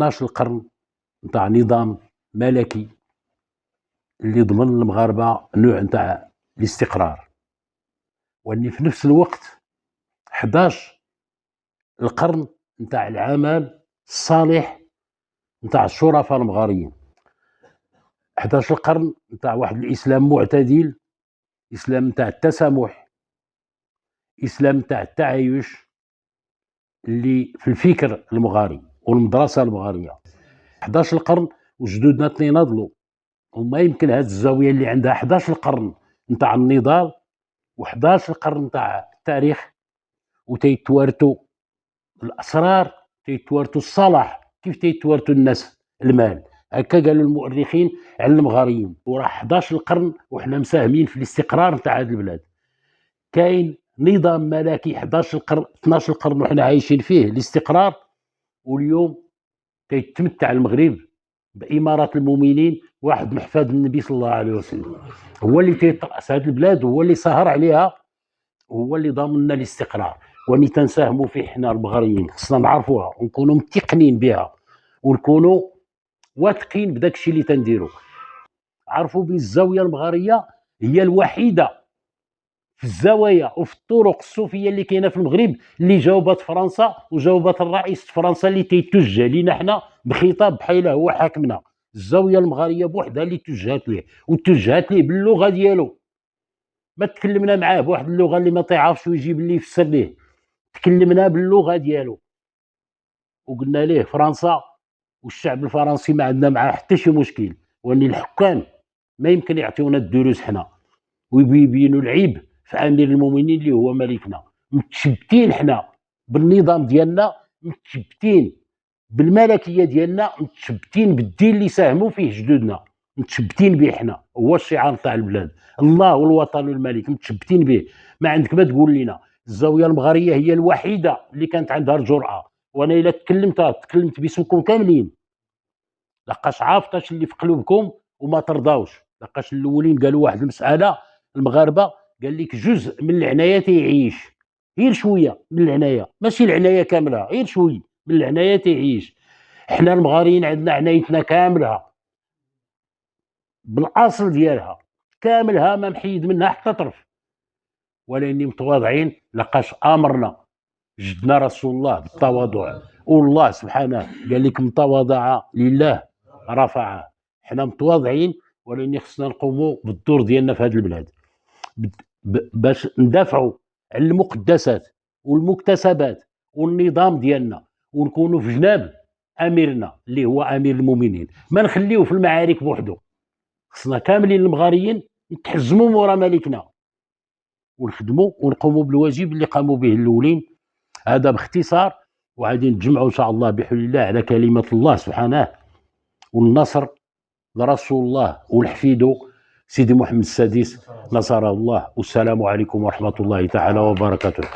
12 القرن نتاع نظام ملكي اللي ضمن للمغاربه نوع نتاع الاستقرار، واني في نفس الوقت 11 القرن نتاع العمل الصالح نتاع الشرفاء المغاريين، 11 القرن نتاع واحد الاسلام معتدل، اسلام نتاع التسامح، اسلام نتاع التعايش اللي في الفكر المغاري والمدرسه المغاريه. 11 القرن وجدودنا تناضلوا، وما يمكن هذه الزاويه اللي عندها 11 القرن نتاع النضال و11 القرن نتاع التاريخ، وتيتوارثوا الاسرار، تيتوارثوا الصلاح، كيف تيتوارثوا الناس المال. هكا قالوا المؤرخين على المغاريين. وراه 11 القرن وحنا مساهمين في الاستقرار نتاع هذه البلاد. كاين نظام ملكي 11 القرن 12 القرن وحنا عايشين فيه الاستقرار، واليوم كيتمتع المغرب بإمارة المؤمنين، واحد من حفاد النبي صلى الله عليه وسلم، هو اللي تيطرأس هذه البلاد، هو اللي سهر عليها، هو اللي ضامن لنا الاستقرار. وني تنساهموا فيه حنا المغاريين، خصنا نعرفوها ونكونوا متقنين بها ونكونوا واثقين بداك الشيء اللي تنديروا. عرفوا بلي الزاويه المغاريه هي الوحيده في الزوايا وفي الطرق الصوفيه اللي كاينه في المغرب اللي جاوبت فرنسا وجاوبت الرئيس فرنسا اللي تيتوجه لينا حنا بخطاب بحال هو حاكمنا. الزاويه المغاريه بوحدها اللي توجهت ليه، وتوجهت ليه باللغه ديالو. ما تكلمنا معاه بواحد اللغه اللي ما تعرفش ويجيب اللي يفسر ليه، تكلمنا باللغه ديالو وقلنا ليه فرنسا والشعب الفرنسي ما عندنا معاه حتى شي مشكل، وان الحكام ما يمكن يعطيونا الدروس حنا ويبينوا العيب في امير المؤمنين اللي هو ملكنا. متشبتين حنا بالنظام ديالنا، متشبتين بالملكيه ديالنا، متشبتين بالدين اللي ساهموا فيه جدودنا، متشبتين به حنا. هو الشعار تاع البلاد، الله والوطن والملك، متشبتين به. ما عندك ما تقول لنا. الزاويه المغريه هي الوحيده اللي كانت عندها الجرأه، وانا الا تكلمت باسمكم كاملين، لقاش عارفطاش اللي في قلوبكم وما ترضاوش. لقاش الاولين قالوا واحد المساله، المغاربه قال لك جزء من العنايه تيعيش، غير شويه من العنايه، ماشي العنايه كامله، غير شويه من العنايه تيعيش. حنا المغاريين عندنا عنايتنا كاملها بالاصل ديالها كاملها، ما محيد منها حتى طرف، ولاني متواضعين. لقاش امرنا جدنا رسول الله بالتواضع، والله سبحانه قال لك من تواضع لله رفعه. حنا متواضعين، ولاني خصنا نقوموا بالدور ديالنا في هذه البلاد باش ندافعوا على المقدسات والمكتسبات والنظام ديالنا، ونكونوا في جناب اميرنا اللي هو امير المؤمنين. ما نخليوه في المعارك بوحده، خصنا كاملين المغاريين نتحزموا مورا ملكنا ونخدموا ونقوموا بالواجب اللي قاموا به الاولين. هذا باختصار، وغادي نتجمعوا ان شاء الله بحول الله على كلمه الله سبحانه والنصر لرسول الله والحفيدو سيدي محمد السادس نصره الله. والسلام عليكم ورحمه الله تعالى وبركاته.